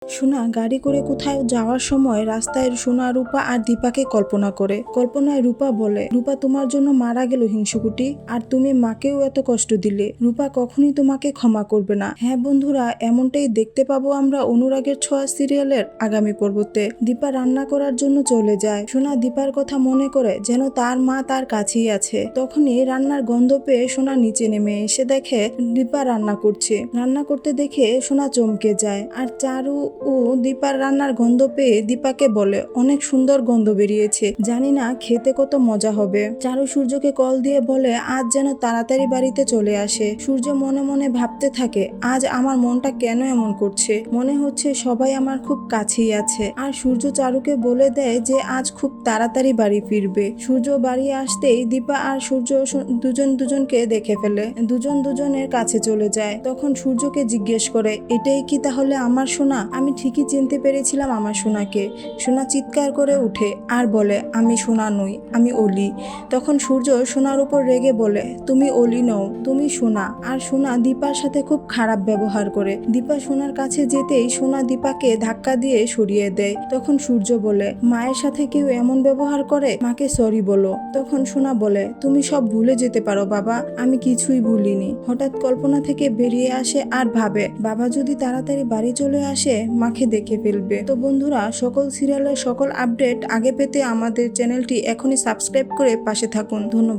সোনা গাড়ি করে কোথাও যাওয়ার সময় রাস্তায় সোনা রূপা আর দীপাকে কল্পনা করে। কল্পনায় রূপা বলে, রূপা তোমার জন্য মারা গেল হিংসুকুটি, আর তুমি মাকেও এত কষ্ট দিলে, রূপা কখনই তোমাকে ক্ষমা করবে না। হ্যাঁ বন্ধুরা, এমনটাই দেখতে পাবো আমরা অনুরাগের ছোঁয়া সিরিয়ালের আগামী পর্বতে। দীপা রান্না করার জন্য চলে যায়। সোনা দীপার কথা মনে করে যেন তার মা তার কাছেই আছে। তখনই রান্নার গন্ধ পেয়ে সোনা নিচে নেমে এসে দেখে দীপা রান্না করছে। রান্না করতে দেখে সোনা চমকে যায়। আর চারু ও দীপার রান্নার গন্ধ পেয়ে দীপাকে বলে, অনেক সুন্দর গন্ধ বেরিয়েছে, জানি না খেতে কত মজা হবে। চারু সূর্যকে কল দিয়ে বলে আজ যেন তাড়াতাড়ি বাড়িতে চলে আসে। সূর্য মনে মনে ভাবতে থাকে, আজ আমার মনটা কেন এমন করছে, মনে হচ্ছে সবাই আমার খুব কাছেই আছে। আর সূর্য চারুকে বলে দেয় যে আজ খুব তাড়াতাড়ি বাড়ি ফিরবে। সূর্য বাড়ি আসতেই দীপা আর সূর্য দুজনকে দেখে ফেলে। দুজনের কাছে চলে যায়। তখন সূর্যকে জিজ্ঞেস করে, এটাই কি তাহলে আমার সোনা? আমি ঠিকই চিনতে পেরেছিলাম আমার সোনাকে। সোনা চিৎকার করে উঠে আর বলে, আমি সোনা নই, আমি অলি। তখন সূর্য সোনার উপর রেগে বলে, তুমি অলি নও, তুমি সোনা। আর সোনা দীপার সাথে খুব খারাপ ব্যবহার করে। দীপা সোনার কাছে যেতেই সোনা দীপাকে ধাক্কা দিয়ে সরিয়ে দেয়। তখন সূর্য বলে, মায়ের সাথে কেউ এমন ব্যবহার করে, মাকে সরি বলো। তখন সোনা বলে, তুমি সব ভুলে যেতে পারো বাবা, আমি কিছুই ভুলিনি। হঠাৎ কল্পনা থেকে বেরিয়ে আসে আর ভাবে, বাবা যদি তাড়াতাড়ি বাড়ি চলে আসে মাকে দেখে ফেলবে। তো বন্ধুরা, সকল সিরিয়ালের সকল আপডেট আগে পেতে আমাদের চ্যানেলটি এখনই সাবস্ক্রাইব করে পাশে থাকুন। ধন্যবাদ।